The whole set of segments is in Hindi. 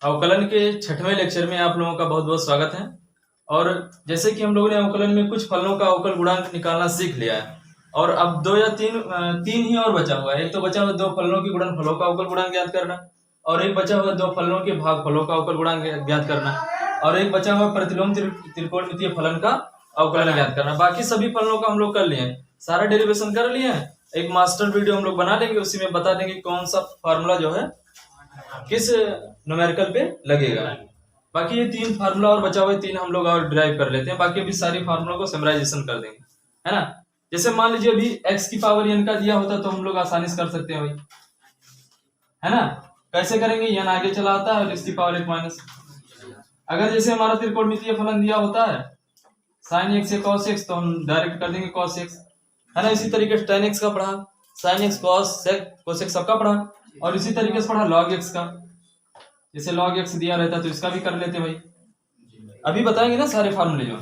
अवकलन के 6वें लेक्चर में आप लोगों का बहुत बहुत स्वागत है। और जैसे कि हम लोगों ने अवकलन में कुछ फलनों का अवकल गुणांक निकालना सीख लिया है और अब दो या तीन ही और बचा हुआ है। एक तो बचा हुआ दो फलनों की गुणनफलों का अवकल गुणांक ज्ञात करना, और एक बचा हुआ दो फलनों के भागफलों का अवकल गुणांक ज्ञात करना, और एक बचा हुआ प्रतिलोम त्रिकोणमितीय फलन का अवकलन ज्ञात करना। बाकी सभी फलनों का हम लोग कर लिए हैं, सारा डेरिवेशन कर लिए हैं। एक मास्टर वीडियो हम लोग बना देंगे, उसी में बता देंगे कौन सा फार्मूला जो है किस न्यूमेरिकल पे लगेगा। बाकी ये तीन फार्मूला और बचा हुआ तीन हम लोग और डिराइव कर लेते हैं। बाकी अभी सारी फार्मूला को समराइजेशन कर देंगे, है ना। जैसे मान लीजिए अभी x की पावर n का दिया होता तो हम लोग आसानी से कर सकते हैं भाई, है ना। कैसे करेंगे, n आगे चला आता है और x की पावर 1 माइनस। अगर जैसे हमारा त्रिकोणमितीय फलन दिया होता है sin x से cos x, तो हम डायरेक्ट कर देंगे cos x, है ना। इसी तरीके से tan x का पढ़ा, sin x cos x सबका पढ़ा, और इसी तरीके से पढ़ा log x का। जैसे log x दिया रहता तो इसका भी कर लेते भाई। अभी बताएंगे ना सारे फार्मूले जो,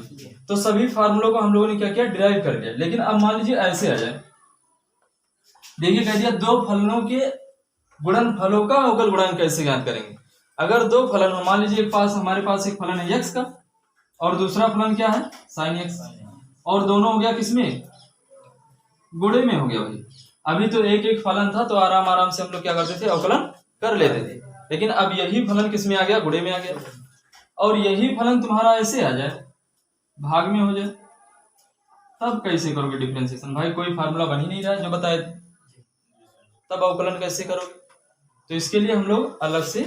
तो सभी फार्मूलों को हम लोगों ने क्या किया, डिराइव कर लिया। लेकिन अब मान लीजिए ऐसे आ जाए, देखिए कह दिया दो फलनों के गुणनफलों का अवकल गुणांक कैसे ज्ञात करेंगे। अगर दो फलन हो, मान लीजिए हमारे पास एक फलन है x का और दूसरा फलन क्या है sin x, और दोनों हो गया किसमें, गुणे में हो गया भाई। अभी तो एक एक फलन था तो आराम आराम से हम लोग क्या करते थे, अवकलन कर लेते थे। लेकिन अब यही फलन किसमें आ गया, गुणे में आ गया। और यही फलन तुम्हारा ऐसे आ जाए, भाग में हो जाए, तब कैसे करोगे डिफरेंशिएशन। भाई कोई फार्मूला बन ही नहीं रहा है जो बताए थे, तब अवकलन कैसे करोगे। तो इसके लिए हम लोग अलग से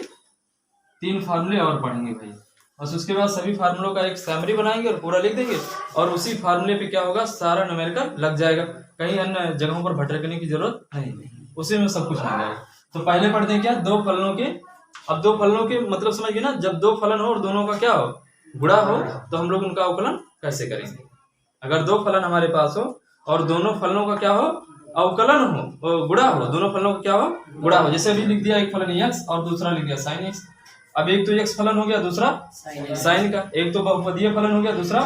तीन फार्मूले और पढ़ेंगे भाई। बस उसके बाद सभी फार्मूलों का एक समरी बनाएंगे और पूरा लिख देंगे, और उसी फार्मूले पे क्या होगा, सारा न्यूमेरिकल लग जाएगा। कहीं अन्य जगहों पर भटकने की जरूरत नहीं, उसी में सब कुछ मिल जाएगा। तो पहले पढ़ते हैं क्या, दो फलनों के। अब दो फलनों के मतलब समझिए ना, जब दो फलन हो और दोनों का क्या हो, गुणा हो, तो हम लोग उनका अवकलन कैसे करेंगे। अगर दो फलन हमारे पास हो और दोनों फलनों का क्या हो, अवकलन हो, गुणा हो, दोनों फलनों का क्या हो, गुणा हो। जैसे अभी लिख दिया एक फलन x और दूसरा लिख दिया sin x। अब एक तो x फलन हो गया, दूसरा sin का। एक तो बहुपदीय फलन हो गया, दूसरा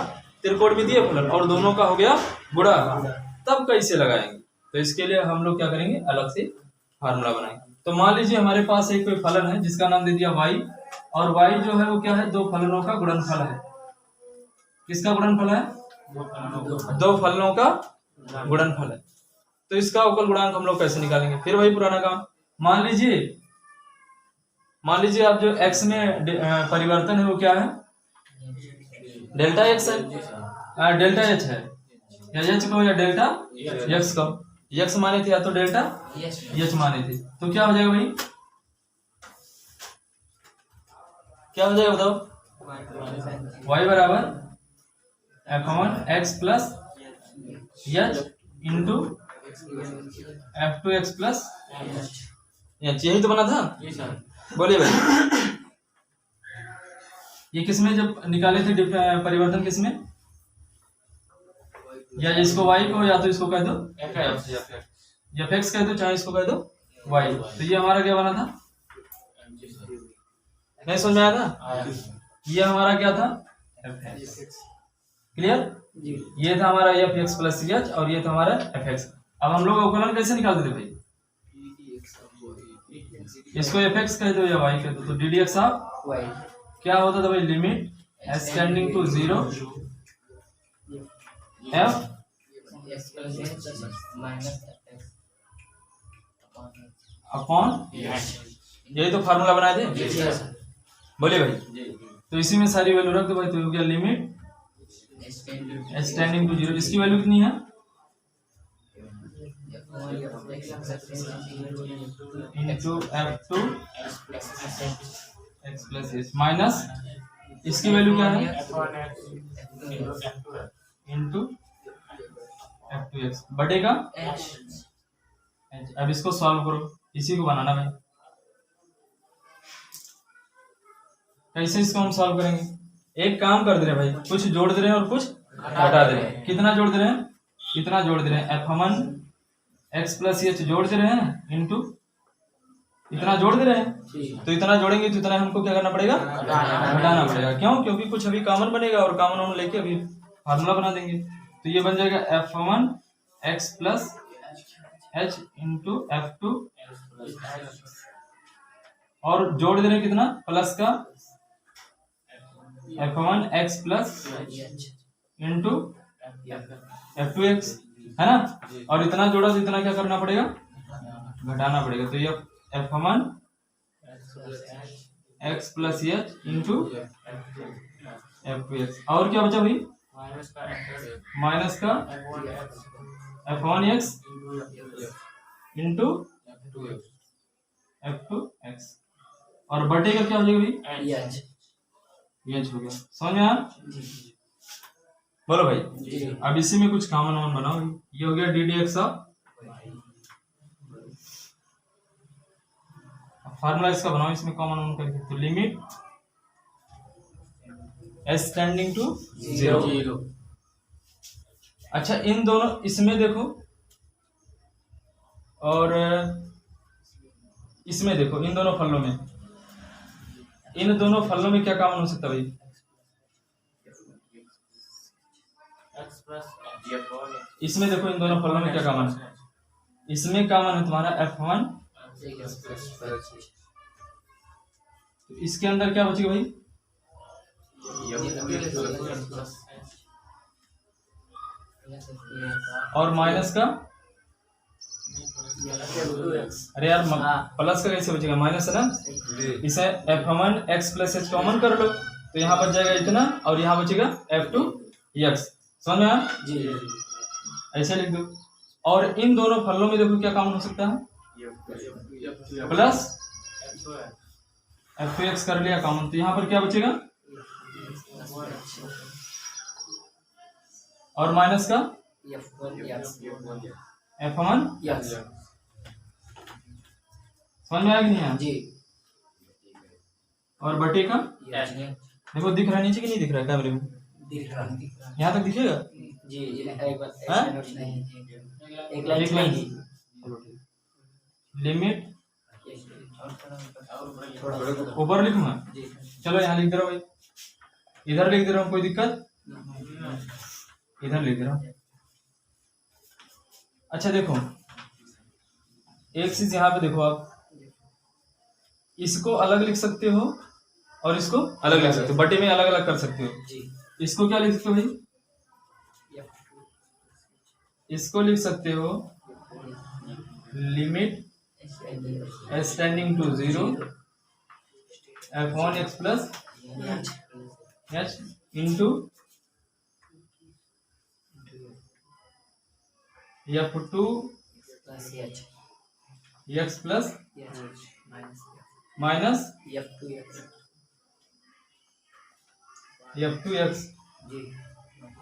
त्रिकोणमितीय फलन, और दोनों का हो गया गुणा। तब कैसे लगाएंगे, तो इसके लिए हम लोग क्या करेंगे, अलग से फार्मूला बनाएंगे। तो मान लीजिए हमारे पास एक कोई फलन है जिसका नाम दे दिया y, और y जो है वो क्या है, दो फलनों का गुणनफल है। किसका गुणनफल है, दो फलनों का गुणनफल है। तो इसका अवकल गुणांक हम लोग कैसे निकालेंगे, फिर वही पुराना काम। मान लीजिए आप जो x में परिवर्तन है वो क्या है, डेल्टा x है, डेल्टा h है, या h को या डेल्टा x को। x माने थे या तो डेल्टा h माने थे, तो क्या हो जाएगा भाई, क्या हो जाएगा बताओ, y बराबर f(x) plus h into f(2x) plus h। यही तो बना था, बोलिए भाई। ये किसमें जब निकाले थे परिवर्तन, किसमें, या इसको y को या तो इसको कह दो f(x) कह दो, चाहे इसको कह दो y। तो ये हमारा क्या बना था, नहीं समझ में आया था, ये हमारा क्या था, क्लियर। ये था हमारा f(x) प्लस h, और ये था हमारा f(x). अब हम लोग अवकलन कैसे निकालते थे भाई, इसको f(x) कह दो या y कह दो, तो ddx ऑफ y क्या होता था भाई, limit s tending to 0 f upon, यही तो फार्मूला बनाए थे, बोलिए भाई। तो इसी में सारी वैल्यू रख दो भाई, तो हो गया लिमिट s टेंडिंग टू 0, इसकी वैल्यू कितनी है, into f(2) x plus h minus इसकी वैल्यू क्या है, इंटू f(2x) बढ़ेगा h। अब इसको सॉल्व करो, इसी को बनाना भाई। कैसे इसको हम सॉल्व करेंगे, एक काम कर दे रहे भाई, कुछ जोड़ दे रहे हैं और कुछ हटा दे रहे हैं। कितना जोड़ दे रहे हैं, इतना जोड़ दे रहे हैं, f(x) प्लस h जोड़ दे रहे हैं, इंटू इतना जोड़ दे रहे हैं। तो इतना जोड़ेंगे तो इतना हमको क्या करना पड़ेगा, हटाना पड़ेगा। क्यों, क्योंकि कुछ अभी कॉमन बनेगा और कॉमन हम लेके अभी फार्मूला बना देंगे। तो ये बन जाएगा f(x) plus h into f(2) और जोड़ दे रहे हैं कितना, प्लस का f1 x plus into f2 x, है ना। और इतना जोड़ा तो इतना क्या करना पड़ेगा, घटाना पड़ेगा। तो ये f1 x plus h into f2 x, और क्या बचा भाई, माइनस का f1 x into f2 x, और बटे का क्या हो जाएगा भाई, एच हो गया। समझ में आया, बोलो भाई। अब इसी में कुछ कॉमन वन बनाओ, ये हो गया d d x of, formula इसका बनाओ, इसमें कॉमन वन करके, तो लिमिट एस टेंडिंग टू 0। अच्छा इन दोनों, इसमें देखो और इसमें देखो, इन दोनों फलों में, इन दोनों फलों में क्या कॉमन हो सकता है भाई, इसमें देखो इन दोनों फलों में क्या कॉमन है, इसमें कॉमन है तुम्हारा f1, तो इसके अंदर क्या बचेगा भाई, और माइनस का, अरे यार प्लस का कैसे बचेगा, माइनस है ना, इसे f1 x plus H common कर लो, तो यहाँ बच जाएगा इतना, और यहाँ बचेगा f2 x। समझ में आया जी, ऐसे लिख दो। और इन दोनों फलों में देखो क्या कॉमन हो सकता है, प्लस f2 x कर लिया कॉमन, तो यहाँ पर क्या बचेगा, और माइनस का f1 समझ में आया कि नहीं आया जी, और बटे का देखो, दिख रहा है नीचे कि नहीं दिख रहा है कैमरे में, दिख रहा है, यहाँ तक दिखेगा जी, एक लाइन लिमिट ऊपर लिखूंगा, चलो यहाँ लिख दे रहा हूँ भाई, इधर लिख दे रहा हूँ, कोई दिक्कत, इधर लिख दे रहा हूँ। अच्छा देखो एक चीज यहाँ पे देखो, आप इसको अलग लिख सकते हो और इसको अलग लिख सकते हो, बटे में अलग अलग कर सकते हो। इसको क्या लिख सकते हो भाई, इसको लिख सकते हो limit S tending to 0 f1 x plus h into f2 x plus minus f2 x,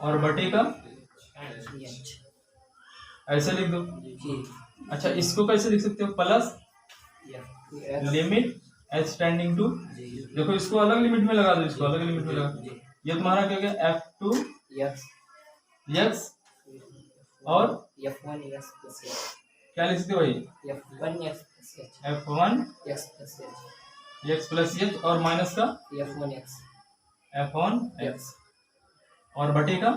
और बटे का ऐसे लिख दो। अच्छा इसको कैसे लिख सकते हो, plus limit h tending to, देखो इसको अलग लिमिट में लगा दो, इसको अलग लिमिट में लगा दो, ये तुम्हारा क्या गया f2 x और f1 क्या लिख सकते हो भाई, f1 x प्लस एच, और माइनस का f1 x, और बटे का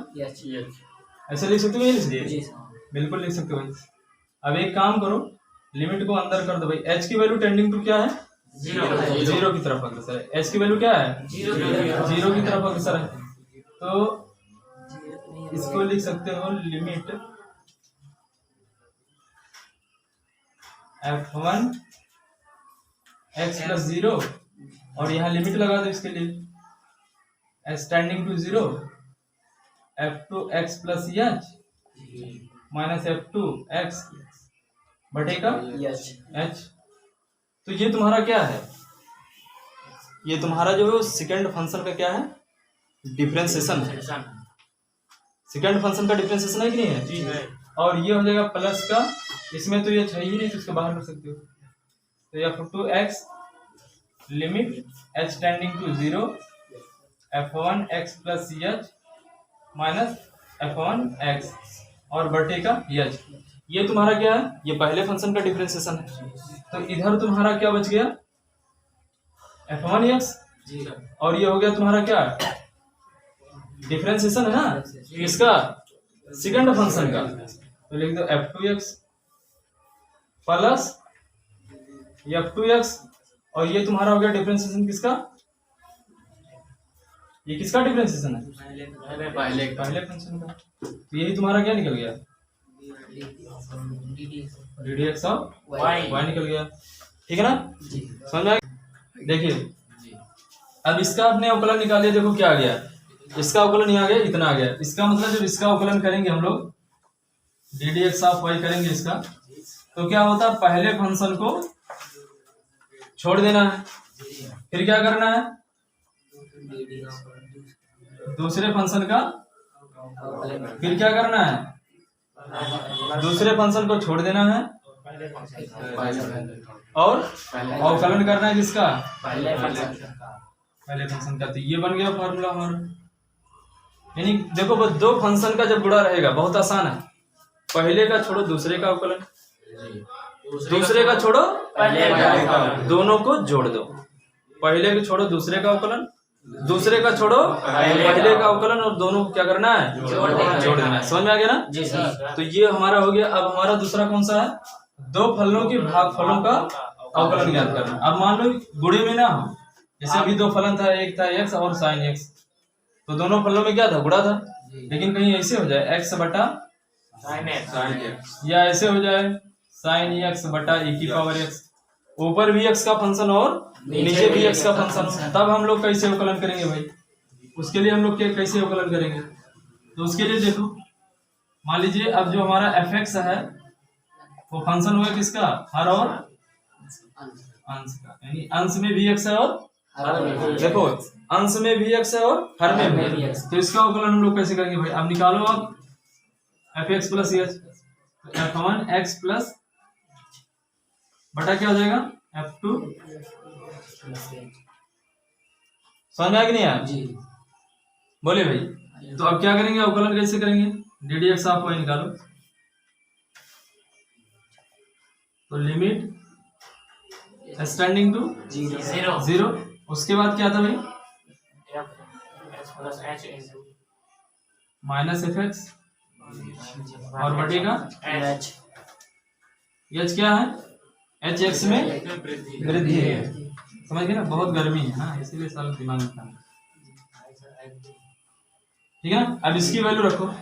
ऐसे लिख सकते हो, ये लिख सकते हो, बिल्कुल लिख सकते हो भाई। अब एक काम करो, लिमिट को अंदर कर दो भाई, h की वैल्यू टेंडिंग टू क्या है, 0 की तरफ अग्रसर है, h की वैल्यू क्या है 0 की तरफ अग्रसर है, तो इसको लिख सकते हो लिमिट f1 x प्लस 0, और यहाँ लिमिट लगा दो इसके लिए s tending to 0 f2 x plus h minus f2 x बटे का h। तो ये तुम्हारा क्या है, ये तुम्हारा जो है सेकंड फंक्शन का क्या है, डिफरेंशिएशन है, सेकंड फंक्शन का डिफरेंशिएशन है कि नहीं है जी, और ये हो जाएगा प्लस का, इसमें तो ये है ही नहीं, तो इसको बाहर कर सकते हो, तो f2 x limit h tending to 0 f1 x plus h minus f1 x, और बटे का एच। ये तुम्हारा क्या है, ये पहले फंक्शन का डिफरेंशिएशन है, तो इधर तुम्हारा क्या बच गया f1 x, और ये हो गया तुम्हारा क्या डिफरेंशिएशन है ना इसका, सेकंड फंक्शन का, तो लिख दो f2 x plus f2 x और ये तुम्हारा हो गया डिफरेंशिएशन किसका, ये किसका डिफरेंशिएशन है, पहले फंक्शन का। तो यही तुम्हारा क्या निकल गया, d d x of y निकल गया। ठीक है ना, समझ में आ गया? देखिए अब इसका आपने अवकलन निकाल लिया, देखो क्या आ गया, इसका अवकलन नहीं आ गया, इतना आ गया। इसका मतलब जब इसका अवकलन करेंगे हम लोग d d x of y करेंगे इसका, तो क्या होता है, पहले फंक्शन को छोड़ देना है, फिर क्या करना है, दूसरे फंक्शन का, फिर क्या करना है, दूसरे फंक्शन को छोड़ देना है और अवकलन करना है किसका, पहले फंक्शन का। तो ये बन गया फॉर्मूला हमारा। यानी देखो वो दो फंक्शन का जब गुणा रहेगा बहुत आसान है, पहले का छोड़ो दूसरे का अवकलन, दूसरे का छोड़ो पहले का, दोनों को जोड़ दो, पहले को छोड़ो दूसरे का अवकलन, दूसरे का छोड़ो पहले का अवकलन, और दोनों को क्या करना है, जोड़ देना है। समझ में आ गया ना जी सर। तो ये हमारा हो गया। अब हमारा दूसरा कौन सा है, दो फलों के भागफलों का अवकलन ज्ञात करना। अब मान लो गुणे में ना हो, जैसे अभी दो फलन था, एक था एक्स और साइन एक्स, तो दोनों फलों में क्या था, गुणा था। लेकिन कहीं ऐसे हो जाए एक्स बटा साइन एक्स, या ऐसे हो जाए साइन एक्स बटा e की पावर एक्स, ऊपर भी एक्स का फंक्शन और नीचे भी एक्स का फंक्शन हो, तब हम लोग कैसे अवकलन करेंगे भाई, उसके लिए हम लोग कैसे अवकलन करेंगे। तो उसके लिए देखो मान लीजिए अब जो हमारा एफ एक्स है वो फंक्शन हुआ किसका, हर और अंश का, यानी अंश में भी एक्स है और देखो अंश में भी एक्स है और हर में भी एक्स। तो इसका अवकलन हम लोग कैसे करेंगे भाई, अब निकालो आप F x plus H, F one x plus बटा क्या हो जाएगा एफ टू, समझ में आया कि नहीं आया जी, बोले भाई। तो अब क्या करेंगे, अवकलन कैसे करेंगे, d d x of y निकालो। तो लिमिट एक्सटेंडिंग टू जीरो, उसके बाद क्या था भाई, माइनस एफ एक्स और बटेगा एच क्या है, एच एक्स में वृद्धि है। समझ गए ना, बहुत गर्मी है हाँ, इसीलिए सारा दिमाग में था। ठीक है ना, अब इसकी वैल्यू रखो,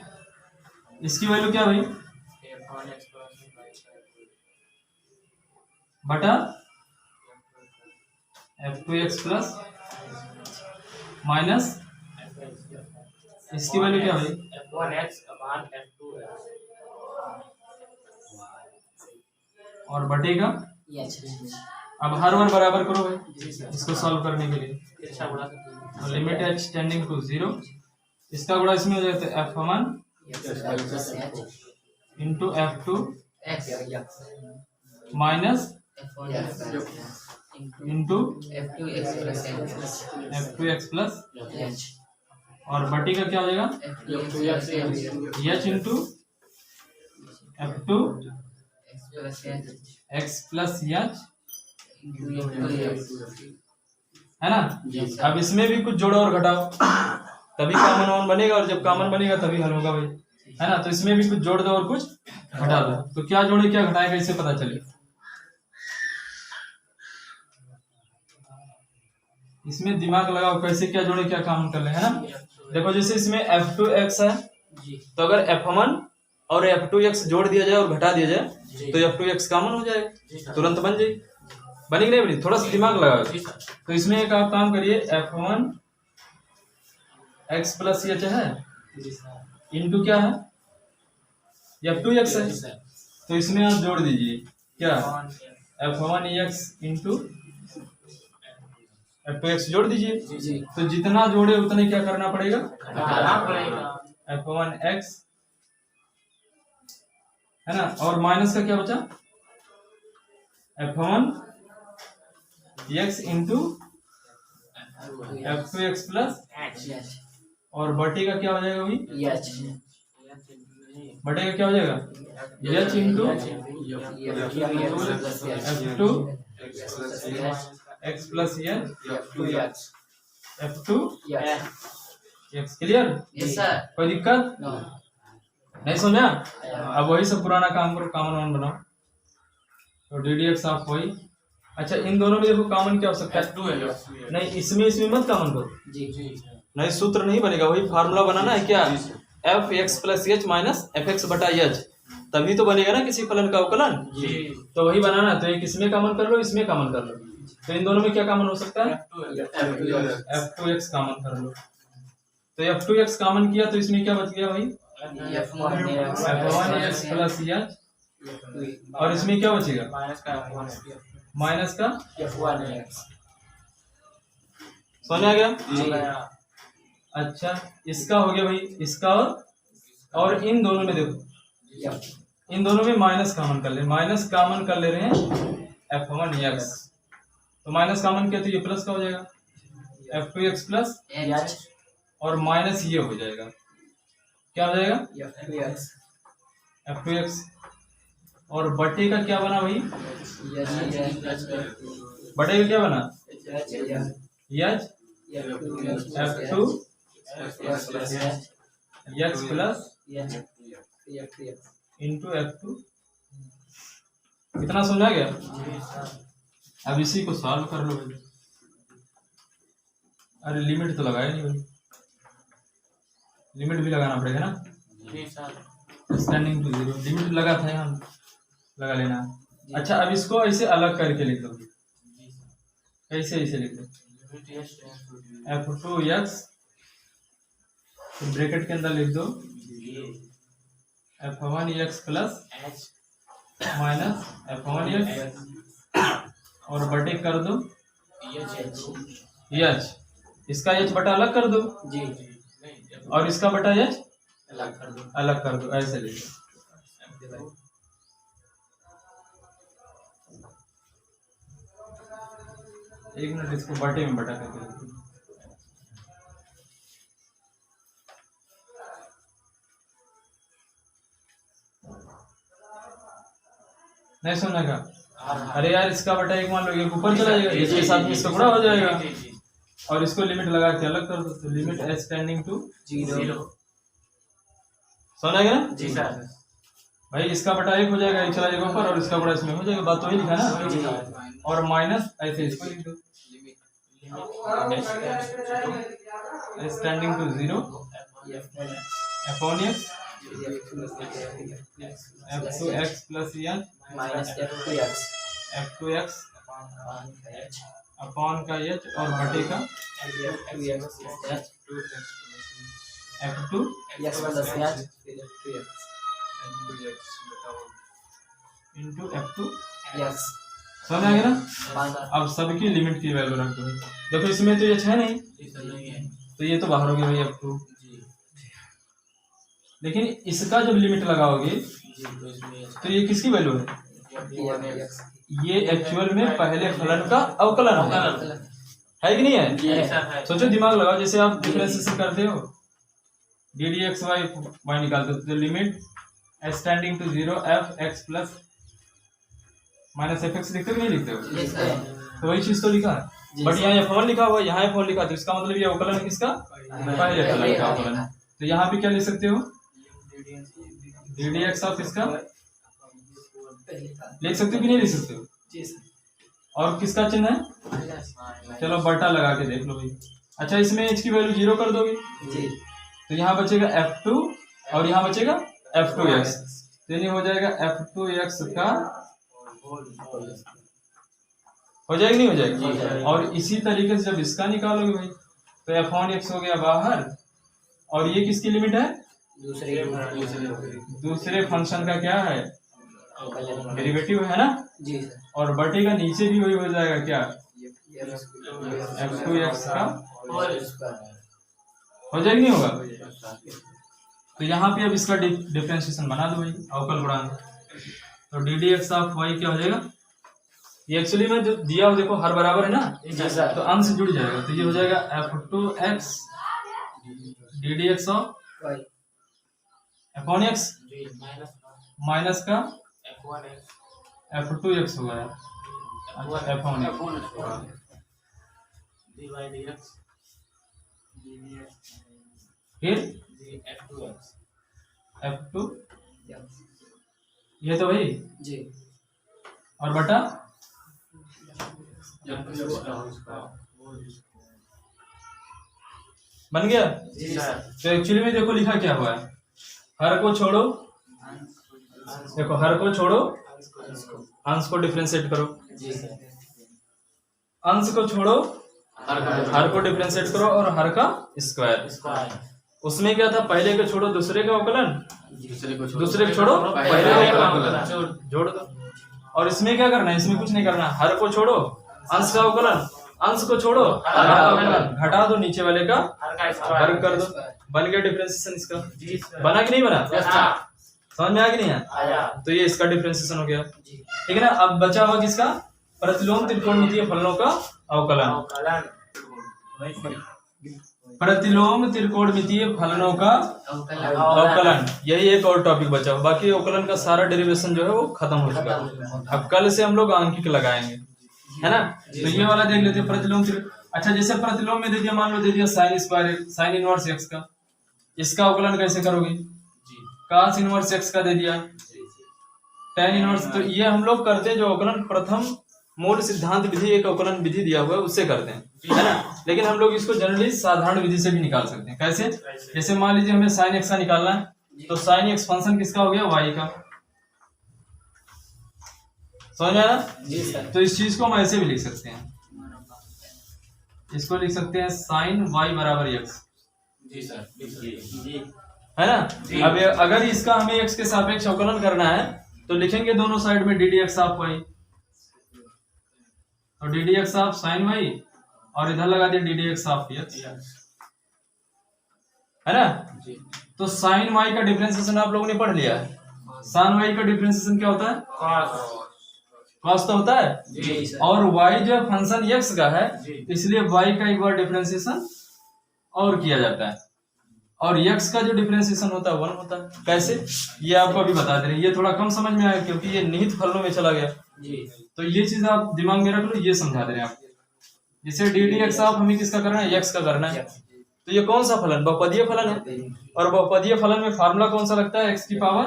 इसकी वैल्यू क्या भाई, बटा F two x plus minus, इसकी वैल्यू क्या भाई, और बटेगा। अब हर वर बराबर करो भाई इसको सॉल्व करने के लिए, तो limit h tending to zero, इसका गुणा इसमें हो जाता है f one into f two minus into f two x plus, और बटी का क्या हो जाएगा h into f two x plus h, है ना। अब इसमें भी कुछ जोड़ो और घटाओ, तभी कॉमन वन बनेगा, और जब कॉमन बनेगा तभी हल होगा भाई, है ना। तो इसमें भी कुछ जोड़ दो और कुछ घटा दो, तो क्या जोड़े क्या घटाए कैसे पता चले, इसमें दिमाग लगाओ कैसे क्या जोड़े क्या काम कर ले, है ना। देखो जैसे इसमें एफ टू एक्स है, तो अगर एफ वन और एफ टू एक्स जोड़ दिया जाए और घटा दिया जाए तो एफ टू एक्स कॉमन हो जाएगा, तुरंत बन जाए, बनी कि नहीं बनी, थोड़ा सा दिमाग लगाओ। तो इसमें एक आप काम करिए, F one x plus h है इंटू क्या है एफ टू एक्स है, तो इसमें आप जोड़ दीजिए क्या F one x into f two x जोड़ दीजिए, तो जितना जोड़े उतने क्या करना पड़ेगा, एफ वन एक्स, है ना, और माइनस का क्या बचा F one x into f two x plus, और बटे का क्या हो जाएगा भाई, बटे का क्या हो जाएगा h into f two x plus F two x. Clear, कोई दिक्कत नहीं समझा। अब वही सब पुराना काम करो, कॉमन वन बनाओ, तो d d x of y अच्छा इन दोनों में देखो कॉमन क्या हो सकता है? F2 है। नहीं इसमें मत कॉमन करो, जी नहीं सूत्र नहीं बनेगा, वही फार्मूला बनाना है क्या, F x plus h minus f x बटा एच, तभी तो बनेगा ना किसी फलन का अवकलन। जी तो वही बनाना है, तो एक इसमें कॉमन कर लो, इसमें कॉमन कर लो, तो इन दोनों में क्या कॉमन हो सकता है? f2x कॉमन कर लो, तो f2x कॉमन किया तो इसमें क्या बच गया भाई? f1x प्लस एच, और इसमें क्या बचेगा? माइनस का समझ आ गया? अच्छा इसका हो गया भाई, इसका और इन दोनों में देखो, इन दोनों में माइनस कॉमन कर ले, माइनस कॉमन कर ले रहे हैं f1x, तो माइनस कॉमन किया तो ये प्लस का हो जाएगा f2x प्लस, और माइनस ये हो जाएगा, क्या हो जाएगा? f2x, और बटे का क्या बना भाई? बटे का क्या बना? H f2 x plus into f2, कितना समझा गया? अब इसी को सॉल्व कर लो भाई। अरे लिमिट तो लगाया नहीं भाई, लिमिट भी लगाना पड़ेगा ना, स्टैंडिंग टू जीरो लिमिट लगा था यहाँ, लगा लेना। अच्छा अब इसको ऐसे अलग करके लिख दो, कैसे ऐसे लिख दो, f2x ब्रैकेट के अंदर लिख दो f1x प्लस माइनस f1x, और बटे कर दो एच, इसका एच बटा अलग कर दो, और इसका बटा एच अलग कर दो, ऐसे लिख दो। एक मिनट इसको बटे में बटा करके लिख दो। नहीं सुनने का? अरे यार इसका बटा एक मान लो, ये ऊपर चला जाएगा, इसके साथ में इसका गुणा हो जाएगा, और इसको लिमिट लगा के अलग कर दो, तो limit h tending to zero, समझ गया ना? जी सर। भाई इसका बटा एक हो जाएगा, एक चला जाएगा ऊपर, और इसका बटा इसमें हो जाएगा, बात तो वही लिखा ना, और माइनस ऐसे इसको लिख दो, h tending to zero upon x f2x plus n f2x upon का एच, और बटे का f2 इंटू f2, समझ आ गया ना? अब सबकी लिमिट की वैल्यू रख दो, देखो इसमें तो एच है नहीं, तो ये तो बाहर हो गया भाई f2, लेकिन इसका जब लिमिट लगाओगे तो ये किसकी वैल्यू है? ये एक्चुअल में पहले फलन का अवकलन है कि नहीं है? सोचो दिमाग लगाओ, जैसे आप डिफरेंशिएशन करते हो, d d x y y निकालते हो, तो limit standing to zero f x plus minus f x लिखते हो कि नहीं लिखते हो? तो वही चीज तो लिखा है, बट यहाँ f1 लिखा हुआ है, यहाँ f1 लिखा, तो इसका मतलब ये अवकलन है किसका? पहले फलन का अवकलन। तो यहाँ पे क्या लिख सकते हो? डी डी एक्स ऑफ इसका लिख सकते हो कि नहीं लिख सकते हो? और किसका चिन्ह है? चलो बटा लगा के देख लो भाई। अच्छा इसमें h की वैल्यू जीरो कर दोगे तो यहाँ बचेगा f2, और यहाँ बचेगा f2x, तो ये हो जाएगा f2x का, हो जाएगा नहीं हो जाएगा? और इसी तरीके से जब इसका निकालोगे भाई, तो f1x हो गया बाहर, और ये किसकी लिमिट है? दूसरे फंक्शन का क्या है? डेरिवेटिव है ना जी, और बटे का नीचे भी वही हो जाएगा क्या? f2x का हो जाएगा नहीं होगा? तो यहाँ पे अब इसका डिफरेंशिएशन बना दो भाई, अवकल गुणांक, तो d d x of y क्या हो जाएगा? ये एक्चुअली में जो दिया हो देखो हर बराबर है ना, तो अंश जुड़ जाएगा, तो ये हो जाएगा f2x D d x of upon x minus का f2x होगा अपॉन फिर f2 ये तो भाई जी, और बटा बन गया। जी सर। तो एक्चुअली में देखो लिखा क्या हुआ है, हर को छोड़ो, देखो हर को छोड़ो, अंश को डिफरेंशिएट करो, जी सर। अंश को छोड़ो, हर को डिफरेंशिएट करो, और हर का स्क्वायर। उसमें क्या था, पहले को छोड़ो दूसरे का अवकलन, दूसरे को छोड़ो पहले का अवकलन, जोड़ दो। और इसमें क्या करना है, इसमें कुछ नहीं करना, हर को छोड़ो, अंश का अवकलन, अंश को छोड़ो, हर का अवकलन, घटा दो, नीचे वाले का वर्ग कर दो। बन गया डिफरेंशिएशन इसका। बना कि नहीं बना, समझ में आ कि नहीं आया? तो ये इसका डिफरेंशिएशन हो गया, ठीक है ना। अब बचा हुआ किसका, प्रतिलोम त्रिकोणमितीय फलनों का अवकलन। प्रतिलोम त्रिकोणमितीय फलनों का अवकलन, यही एक और टॉपिक बचा हुआ, बाकी अवकलन का सारा डेरिवेशन जो है वो खत्म हो चुका है। अब कल से हम लोग आंकिक लगाएंगे, है ना। तो ये वाला देख लेते हैं, प्रतिलोम अच्छा, जैसे प्रतिलोम में दे दिया, मान लो दे दिया sine square, sine inverse x का, इसका अवकलन कैसे करोगे, cos इनवर्स एक्स का दे दिया, tan इनवर्स। तो ये हम लोग करते हैं जो अवकलन प्रथम मूल सिद्धांत विधि, एक अवकलन विधि दिया हुआ है उससे करते हैं, है ना। लेकिन हम लोग इसको जनरली साधारण विधि से भी निकाल सकते हैं। कैसे, जैसे मान लीजिए हमें sin x का निकालना है, तो sin x फंक्शन किसका हो गया, y का, समझ में आया जी सर। तो इस चीज को हम ऐसे भी लिख सकते हैं, इसको लिख सकते हैं sin y बराबर x, जी सर। है ना। अब अगर इसका हमें x के सापेक्ष अवकलन करना है तो लिखेंगे दोनों साइड में D d x of y, तो d d x of sine y, और इधर लगा दिया D d x of x, है ना। तो साइन y का डिफरेंशिएशन आप लोगों ने पढ़ लिया है, साइन y का डिफरेंशिएशन क्या होता है, कॉस तो होता है जी सर। और y जो फंक्शन x का है, इसलिए y का एक बार डिफरेंशिएशन और किया जाता है, और x का जो डिफरेंशिएशन होता है 1 होता है। कैसे, ये आपको अभी बता दे रहे हैं, ये थोड़ा कम समझ में आया क्योंकि ये निहित फलनों में चला गया, तो ये चीज आप दिमाग में रख लो, ये समझा दे रहे हैं आपको। जैसे डी डी एक्स ऑफ हमें किसका करना है, x का करना है, तो ये कौन सा फलन, बहुपदीय फलन है, और बहुपदीय फलन में फार्मूला कौन सा लगता है, x की पावर,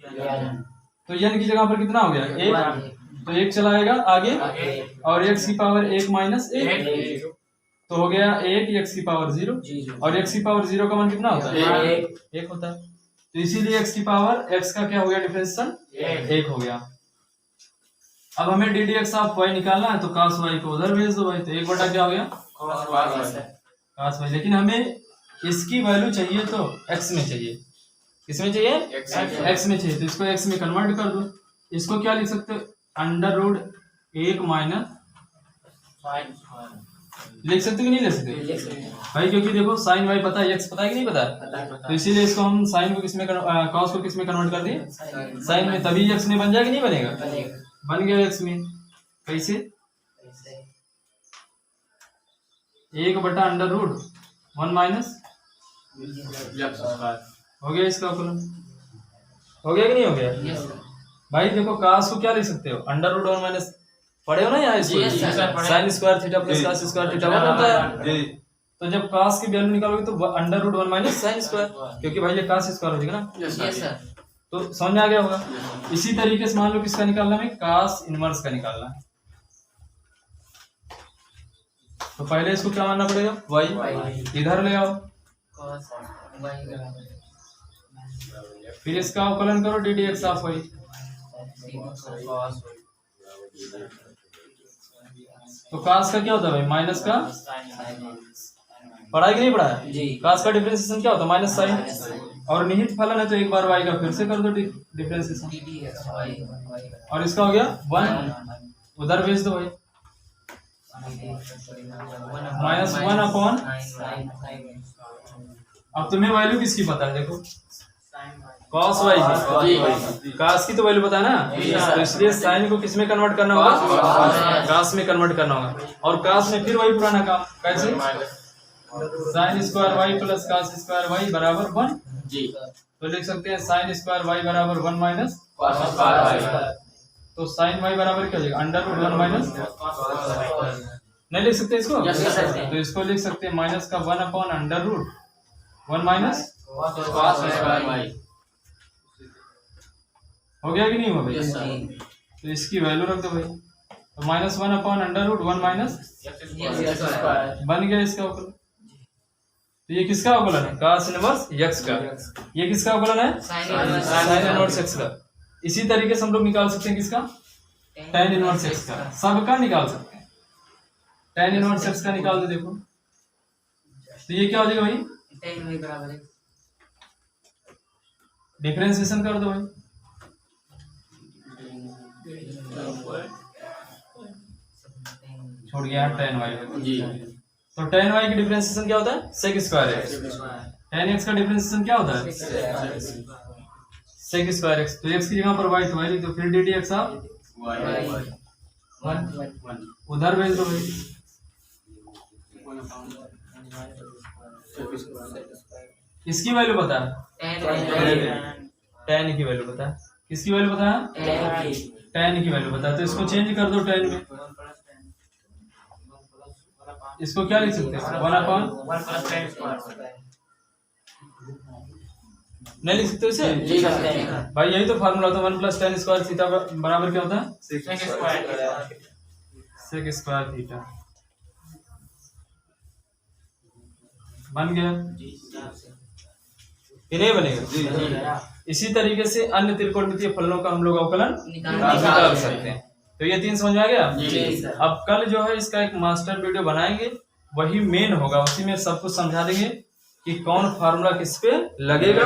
तो n की जगह पर कितना हो गया, 1, तो 1 चलाएगा आगे, और x की पावर 1 माइनस 1, तो हो गया 1, x की पावर 0, और x की पावर 0 का मान कितना होता है, 1 होता है। तो इसीलिए x की पावर, x का क्या हो गया डिफरेंशिएशन, 1 हो गया। अब हमें D d x of y निकालना है, तो cos y को उधर भेज दो भाई, तो 1 बटा क्या हो गया, cos y। लेकिन हमें इसकी वैल्यू चाहिए तो x में चाहिए, किसमें चाहिए, x में चाहिए, तो इसको x में कन्वर्ट कर दो। इसको क्या लिख सकते हो, अंडर रूट 1 माइनस, लिख सकते हो कि नहीं लिख सकते भाई, क्योंकि देखो साइन y पता है, x पता है कि नहीं पता है, तो इसीलिए इसको हम साइन को किसमें cos को किसमें कन्वर्ट कर दिए, साइन में, तभी x में बन जाएगा, नहीं बनेगा, बन गया x में। कैसे, 1 बटा अंडर रूट 1 माइनस, हो गया इसका अवकलन, हो गया कि नहीं हो गया भाई। देखो cos को क्या लिख सकते हो, अंडर रूट 1 माइनस, पढ़े हो ना यहाँ इसको, sine square theta plus cos square theta 1 होता है, तो जब cos की वैल्यू निकालोगे तो under root 1 minus sine square, क्योंकि भाई ये cos स्क्वायर हो जाएगा ना, तो समझ में आ गया होगा। इसी तरीके से मान लो किसका निकालना है, cos इनवर्स का निकालना है, तो पहले इसको क्या मानना पड़ेगा, y, इधर ले आओ, फिर इसका अवकलन करो D d x of y, तो cos का क्या होता है भाई, माइनस का, पढ़ा कि नहीं पढ़ा है, cos का डिफरेंशिएशन क्या होता है, माइनस साइन, और निहित फलन है तो एक बार y का फिर से कर दो डिफरेंशिएशन, और इसका हो गया 1, उधर भेज दो भाई, माइनस 1 अपॉन, अब तुम्हें वैल्यू किसकी पता है, देखो cos y की, cos की तो वैल्यू पता है ना, तो इसलिए साइन को किस में कन्वर्ट करना होगा, cos में कन्वर्ट करना होगा, और cos में फिर वही पुराना काम, कैसे, sine square y plus cos square y बराबर 1, तो लिख सकते हैं साइन स्क्वायर y बराबर 1 माइनस, तो साइन y बराबर क्या हो जाएगा, अंडर रूट 1 माइनस, नहीं लिख सकते इसको, तो इसको लिख सकते हैं माइनस का 1 अपॉन अंडर रूट 1 माइनस, हो गया कि नहीं हुआ भाई, तो इसकी वैल्यू रख दो भाई, तो -1 अपॉन √1 माइनस बन गया इसका अवकलन। तो ये किसका अवकलन है? cos इनवर्स x का। ये किसका अवकलन है? sin इनवर्स x का। इसी तरीके से हम लोग निकाल सकते हैं किसका? tan इनवर्स x का। सबका निकाल सकते हैं। tan इनवर्स x का निकाल दो, देखो तो ये क्या हो जाएगा भाई? डिफरेंशिएशन कर दो भाई। छोड़ गया tan y जी तो tan y की डिफरेंशिएशन क्या होता है? sec square x। tan x का डिफरेंशिएशन क्या होता है? sec square x। तो x की जगह पर y तो y लिख दो, फिर dt x आप उधर भेज दो भाई। किसकी वैल्यू पता है? tan की वैल्यू पता है। किसकी वैल्यू पता है? tan की वैल्यू पता है। तो इसको चेंज कर दो tan में। इसको क्या लिख सकते हैं? 1 अपॉन नहीं लिख सकते इसे? भाई यही तो फार्मूला होता है। 1 + tan स्क्वायर थीटा बराबर क्या होता है? sec square theta. बन गया? ये नहीं बनेगा? इसी तरीके से अन्य त्रिकोणमितीय फलनों का हम लोग अवकलन निकाल सकते हैं। तो ये 3 समझ में आ गया? अब कल जो है इसका एक मास्टर वीडियो बनाएंगे, वही मेन होगा। उसी में सब कुछ समझा देंगे कि कौन फार्मूला किस पे लगेगा,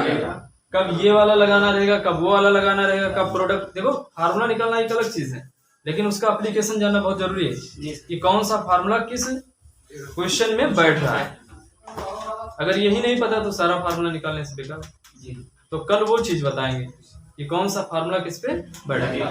कब ये वाला लगाना रहेगा, कब वो वाला लगाना रहेगा, कब प्रोडक्ट। देखो फार्मूला निकालना एक अलग चीज है, लेकिन उसका एप्लीकेशन जानना बहुत जरूरी है कि कौन सा फार्मूला किस क्वेश्चन में बैठ रहा है। अगर यही नहीं पता तो सारा फार्मूला निकालने से बेकार। तो कल वो चीज बताएंगे कि कौन सा फार्मूला किस पे बैठेगा।